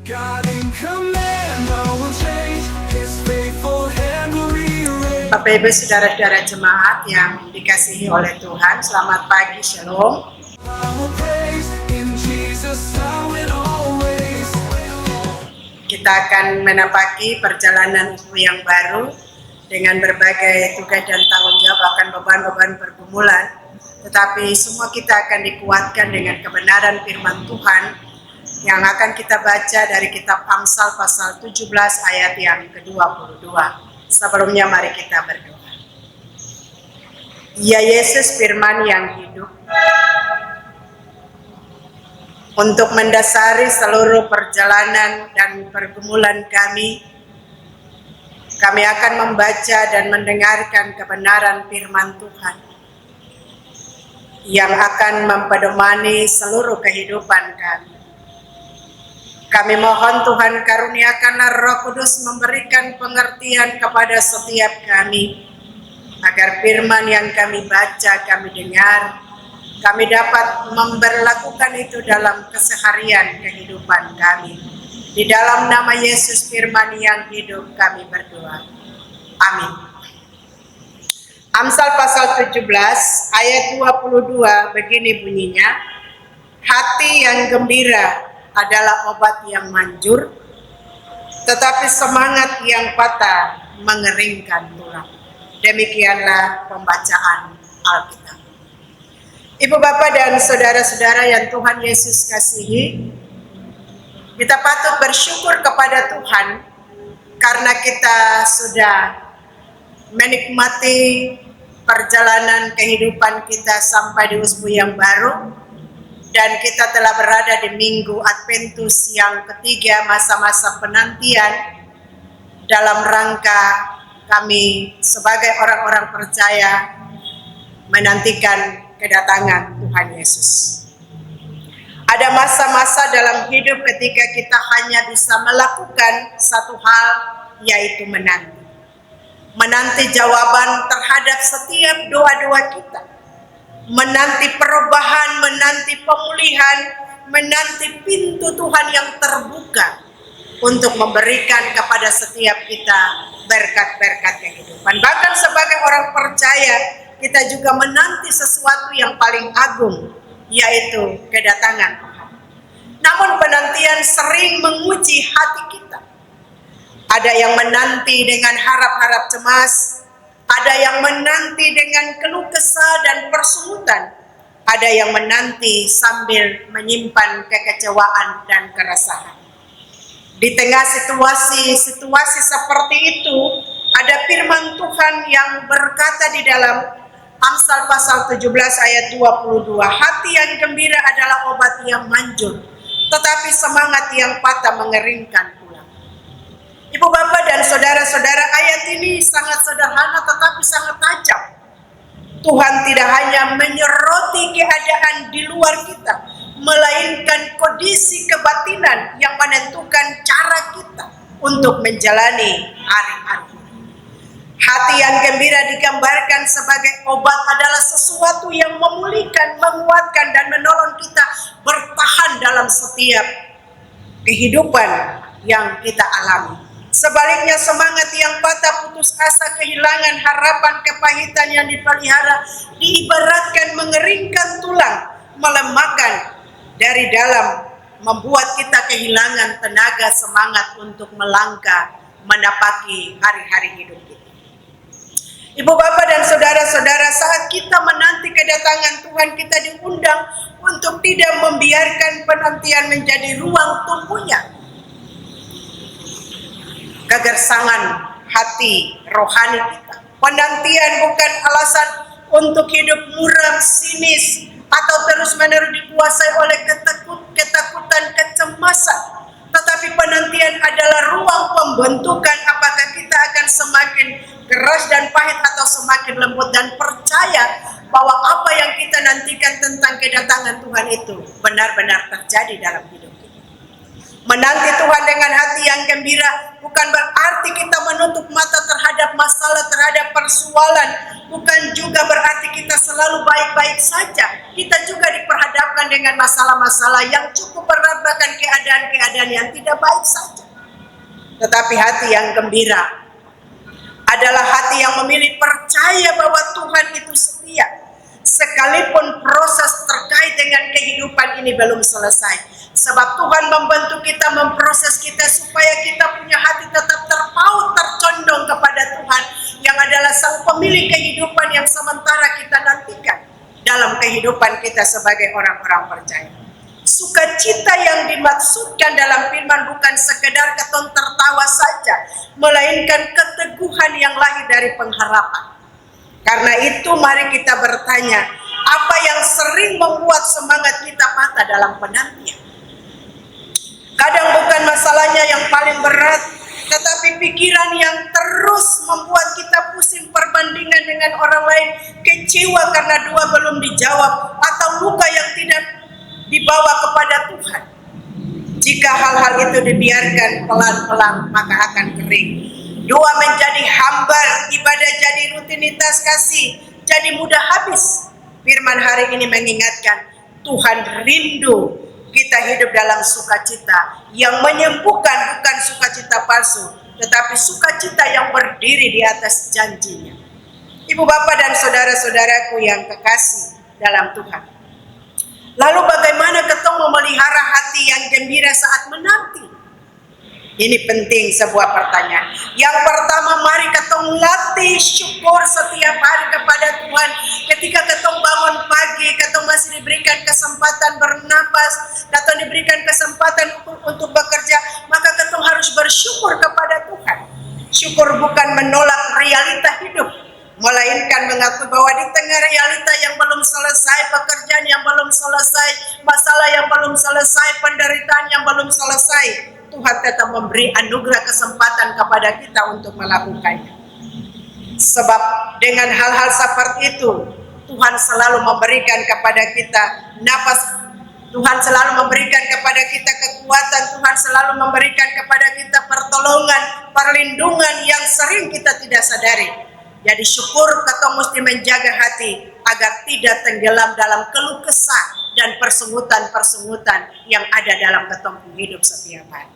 Bapak Ibu saudara-saudara jemaat yang dikasihi oleh Tuhan, selamat pagi, Shalom. Kita akan menapaki perjalanan yang baru dengan berbagai tugas dan tanggung jawab, akan beban-beban pergumulan. Tetapi semua kita akan dikuatkan dengan kebenaran firman Tuhan yang akan kita baca dari kitab Amsal pasal 17 ayat yang ke-22. Sebelumnya mari kita berdoa. Ya Yesus, firman yang hidup, untuk mendasari seluruh perjalanan dan pergumulan kami akan membaca dan mendengarkan kebenaran firman Tuhan yang akan mempedomani seluruh kehidupan kami. Kami mohon Tuhan karuniakanlah Roh Kudus memberikan pengertian kepada setiap kami, agar firman yang kami baca, kami dengar, kami dapat memberlakukan itu dalam keseharian kehidupan kami. Di dalam nama Yesus firman yang hidup kami berdoa. Amin. Amsal pasal 17 ayat 22 begini bunyinya. Hati yang gembira adalah obat yang manjur, tetapi semangat yang patah mengeringkan tulang. Demikianlah pembacaan Alkitab. Ibu bapak dan saudara-saudara yang Tuhan Yesus kasihi, kita patut bersyukur kepada Tuhan karena kita sudah menikmati perjalanan kehidupan kita sampai di usbu yang baru. Dan kita telah berada di Minggu Adventus yang ketiga, masa-masa penantian dalam rangka kami sebagai orang-orang percaya menantikan kedatangan Tuhan Yesus. Ada masa-masa dalam hidup ketika kita hanya bisa melakukan satu hal, yaitu menanti. Menanti jawaban terhadap setiap doa-doa kita. Menanti perubahan, menanti pemulihan, menanti pintu Tuhan yang terbuka untuk memberikan kepada setiap kita berkat-berkat kehidupan. Bahkan sebagai orang percaya, kita juga menanti sesuatu yang paling agung, yaitu kedatangan Tuhan. Namun penantian sering menguji hati kita. Ada yang menanti dengan harap-harap cemas, ada yang menanti dengan keluh kesah dan persungutan, ada yang menanti sambil menyimpan kekecewaan dan keresahan. Di tengah situasi seperti itu, ada firman Tuhan yang berkata di dalam Amsal pasal 17 ayat 22, hati yang gembira adalah obat yang manjur, tetapi semangat yang patah mengeringkan tulang. Ibu bapak dan saudara-saudara, ayat ini sangat sederhana tetapi sangat tajam. Tuhan tidak hanya menyoroti keadaan di luar kita, melainkan kondisi kebatinan yang menentukan cara kita untuk menjalani hari-hari. Hati yang gembira digambarkan sebagai obat adalah sesuatu yang memulihkan, menguatkan, dan menolong kita bertahan dalam setiap kehidupan yang kita alami. Sebaliknya semangat yang patah, putus asa, kehilangan harapan, kepahitan yang dipelihara diibaratkan mengeringkan tulang, melemahkan dari dalam, membuat kita kehilangan tenaga semangat untuk melangkah menapaki hari-hari hidup kita. Ibu bapak dan saudara-saudara, saat kita menanti kedatangan Tuhan, kita diundang untuk tidak membiarkan penantian menjadi ruang tumbuhnya kegersangan hati rohani kita. Penantian bukan alasan untuk hidup muram, sinis, atau terus-menerus dikuasai oleh ketakutan, kecemasan. Tetapi penantian adalah ruang pembentukan apakah kita akan semakin keras dan pahit atau semakin lembut, dan percaya bahwa apa yang kita nantikan tentang kedatangan Tuhan itu benar-benar terjadi dalam hidup kita. Menanti Tuhan dengan hati yang gembira bukan berarti kita menutup mata terhadap masalah, terhadap persoalan. Bukan juga berarti kita selalu baik-baik saja. Kita juga diperhadapkan dengan masalah-masalah yang cukup berat bahkan keadaan-keadaan yang tidak baik saja. Tetapi hati yang gembira adalah hati yang memilih percaya bahwa Tuhan itu setia. Sekalipun proses terkait dengan kehidupan ini belum selesai. Sebab Tuhan membantu kita, memproses kita supaya kita punya hati tetap terpaut, tercondong kepada Tuhan. Yang adalah sang pemilik kehidupan yang sementara kita nantikan dalam kehidupan kita sebagai orang-orang percaya. Sukacita yang dimaksudkan dalam firman bukan sekedar ketong tertawa saja, melainkan keteguhan yang lahir dari pengharapan. Karena itu mari kita bertanya, apa yang sering membuat semangat kita patah dalam penantian? Kadang bukan masalahnya yang paling berat, tetapi pikiran yang terus membuat kita pusing perbandingan dengan orang lain, kecewa karena doa belum dijawab, atau luka yang tidak dibawa kepada Tuhan. Jika hal-hal itu dibiarkan pelan-pelan, maka akan kering. Doa menjadi hambar, ibadah jadi rutinitas kasih, jadi mudah habis. Firman hari ini mengingatkan, Tuhan rindu kita hidup dalam sukacita yang menyembuhkan, bukan sukacita palsu, tetapi sukacita yang berdiri di atas janjinya. Ibu bapak dan saudara-saudaraku yang kekasih dalam Tuhan. Lalu bagaimana ketong memelihara hati yang gembira saat menanti? Ini penting, sebuah pertanyaan. Yang pertama, mari ketong latih syukur setiap hari kepada Tuhan. Ketika ketong bangun pagi, ketong masih diberikan kesempatan bernapas, ketong diberikan kesempatan untuk bekerja, maka ketong harus bersyukur kepada Tuhan. Syukur bukan menolak realita hidup, melainkan mengakui bahwa di tengah realita yang belum selesai, pekerjaan yang belum selesai, masalah yang belum selesai, penderitaan yang belum selesai, Tuhan tetap memberi anugerah kesempatan kepada kita untuk melakukannya. Sebab dengan hal-hal seperti itu, Tuhan selalu memberikan kepada kita napas, Tuhan selalu memberikan kepada kita kekuatan, Tuhan selalu memberikan kepada kita pertolongan, perlindungan yang sering kita tidak sadari. Jadi syukur ketong mesti menjaga hati agar tidak tenggelam dalam keluh kesah dan persungutan-persungutan yang ada dalam ketong hidup setiap hari.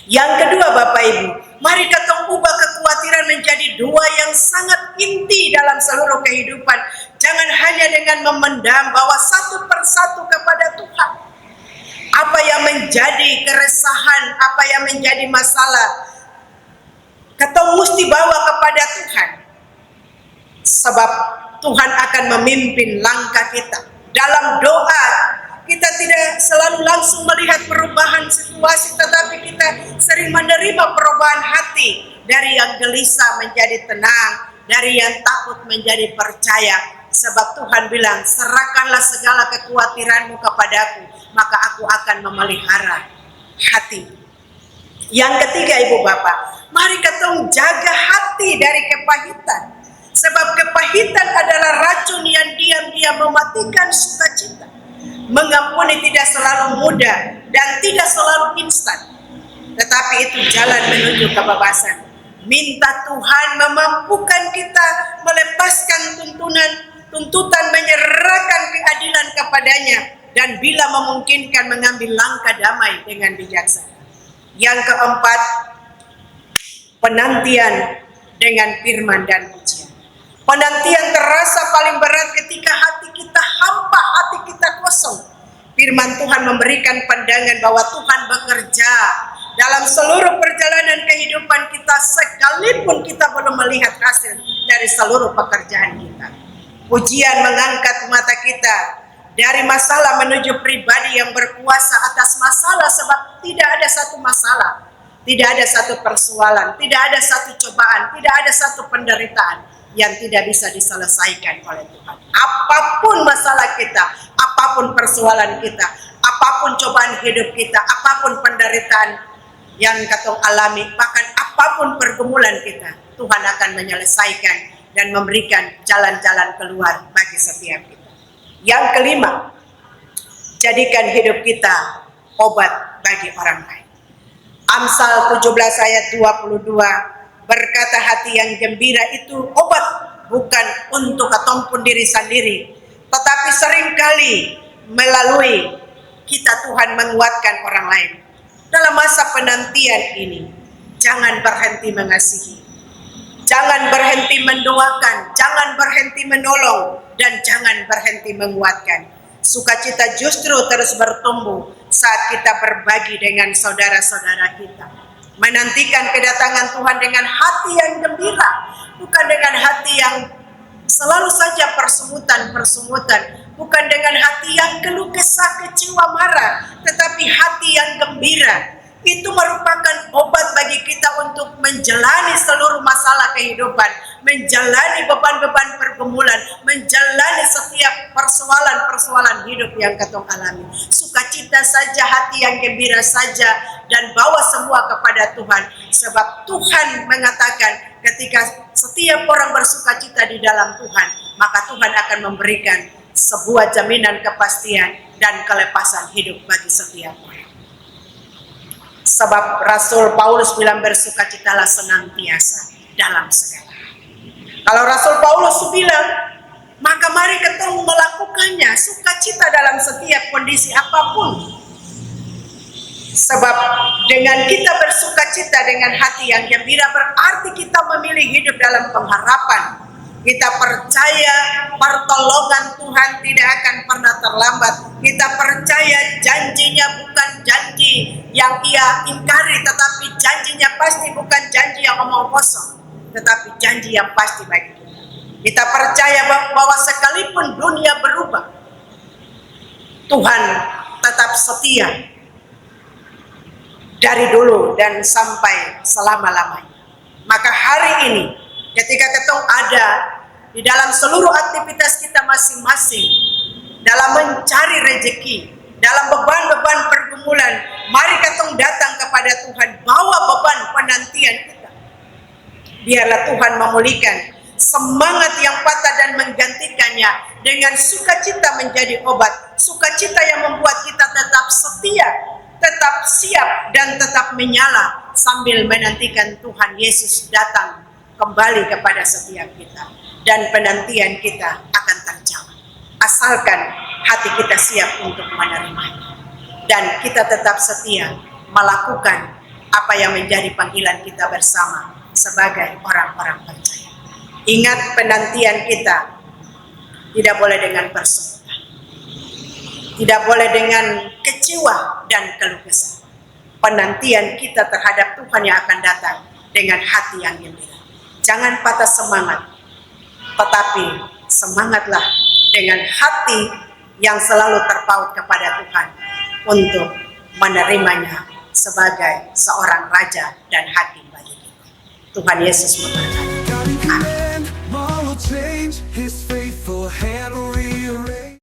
Yang kedua Bapak Ibu, mari ketong ubah kekhawatiran menjadi doa yang sangat inti dalam seluruh kehidupan. Jangan hanya dengan memendam bahwa satu persatu kepada Tuhan. Apa yang menjadi keresahan, apa yang menjadi masalah, ketong mesti bawa kepada Tuhan. Sebab Tuhan akan memimpin langkah kita. Dalam doa, kita tidak selalu langsung melihat perubahan situasi, tetapi kita sering menerima perubahan hati. Dari yang gelisah menjadi tenang, dari yang takut menjadi percaya. Sebab Tuhan bilang, serahkanlah segala kekhawatiranmu kepadaku, maka aku akan memelihara hati. Yang ketiga Ibu Bapak, mari ketong jaga hati dari kepahitan. Sebab kepahitan adalah racun yang diam-diam mematikan sukacita. Mengampuni tidak selalu mudah dan tidak selalu instan, tetapi itu jalan menuju kebebasan. Minta Tuhan memampukan kita melepaskan tuntutan, menyerahkan keadilan kepadanya, dan bila memungkinkan mengambil langkah damai dengan bijaksana. Yang keempat, penantian dengan firman dan pujian. Penantian terasa paling berat ketika hati kita hampa, hati kita kosong. Firman Tuhan memberikan pandangan bahwa Tuhan bekerja dalam seluruh perjalanan kehidupan kita, sekalipun kita belum melihat hasil dari seluruh pekerjaan kita. Pujian mengangkat mata kita dari masalah menuju pribadi yang berkuasa atas masalah, sebab tidak ada satu masalah, tidak ada satu persoalan, tidak ada satu cobaan, tidak ada satu penderitaan yang tidak bisa diselesaikan oleh Tuhan. Apapun masalah kita, apapun persoalan kita, apapun cobaan hidup kita, apapun penderitaan yang ketong alami, bahkan apapun pergumulan kita, Tuhan akan menyelesaikan dan memberikan jalan-jalan keluar bagi setiap kita. Yang kelima, jadikan hidup kita obat bagi orang lain. Amsal 17 ayat 22 berkata, hati yang gembira itu obat, bukan untuk ketong pun diri sendiri, tetapi seringkali melalui kita Tuhan menguatkan orang lain. Dalam masa penantian ini, jangan berhenti mengasihi, jangan berhenti mendoakan, jangan berhenti menolong, dan jangan berhenti menguatkan. Sukacita justru terus bertumbuh saat kita berbagi dengan saudara-saudara kita. Menantikan kedatangan Tuhan dengan hati yang gembira, bukan dengan hati yang selalu saja persemutan, bukan dengan hati yang keluh kesah, kecewa, marah, tetapi hati yang gembira. Itu merupakan obat bagi kita untuk menjalani seluruh masalah kehidupan, menjalani beban-beban pergumulan, menjalani setiap persoalan-persoalan hidup yang ketong alami. Sukacita saja, hati yang gembira saja, dan bawa semua kepada Tuhan. Sebab Tuhan mengatakan ketika setiap orang bersukacita di dalam Tuhan, maka Tuhan akan memberikan sebuah jaminan kepastian dan kelepasan hidup bagi setiap orang. Sebab Rasul Paulus bilang bersukacitalah senantiasa dalam segala. Kalau Rasul Paulus bilang, maka mari ketemu melakukannya, sukacita dalam setiap kondisi apapun. Sebab dengan kita bersukacita dengan hati yang gembira, berarti kita memilih hidup dalam pengharapan. Kita percaya pertolongan Tuhan tidak akan pernah terlambat. Kita percaya janjinya bukan janji yang ia ingkari, tetapi janjinya pasti, bukan janji yang omong kosong, tetapi janji yang pasti bagi kita. Kita percaya bahwa sekalipun dunia berubah, Tuhan tetap setia dari dulu dan sampai selama-lamanya. Maka hari ini ketika ketong ada di dalam seluruh aktivitas kita masing-masing, dalam mencari rezeki, dalam beban-beban pergumulan, mari ketong datang kepada Tuhan, bawa beban penantian kita. Biarlah Tuhan memulihkan semangat yang patah dan menggantikannya dengan sukacita menjadi obat. Sukacita yang membuat kita tetap setia, tetap siap, dan tetap menyala sambil menantikan Tuhan Yesus datang kembali kepada setiap kita, dan penantian kita akan terjawab asalkan hati kita siap untuk menerimanya, dan kita tetap setia melakukan apa yang menjadi panggilan kita bersama sebagai orang-orang percaya. Ingat, penantian kita tidak boleh dengan persemutan, tidak boleh dengan kecewa dan keluh kesah. Penantian kita terhadap Tuhan yang akan datang dengan hati yang gembira. Jangan patah semangat, tetapi semangatlah dengan hati yang selalu terpaut kepada Tuhan untuk menerimanya sebagai seorang Raja dan Hakim bagi kita. Tuhan Yesus memberkati. Amin.